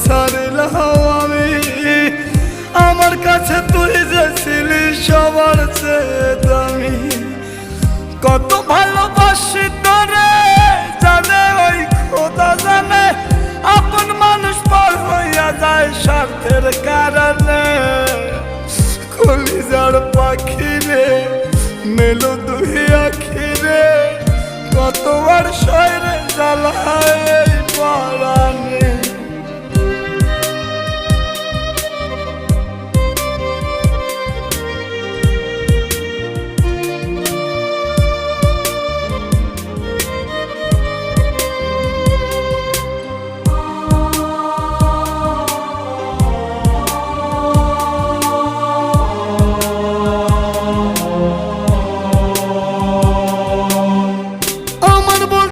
ছাড়লাম আমি। আমার কাছে তুই যে ছিলি সবার চেয়ে দামি। কত ভালোবাসি তোরে জানে ওই খোদা জানে, আপন মানুষ পর হইয়া যায় স্বার্থের কারণে। কলিজার পাখি রে মেলো দুই আখি রে, কতবার শয়রে জ্বালায় পরাণ।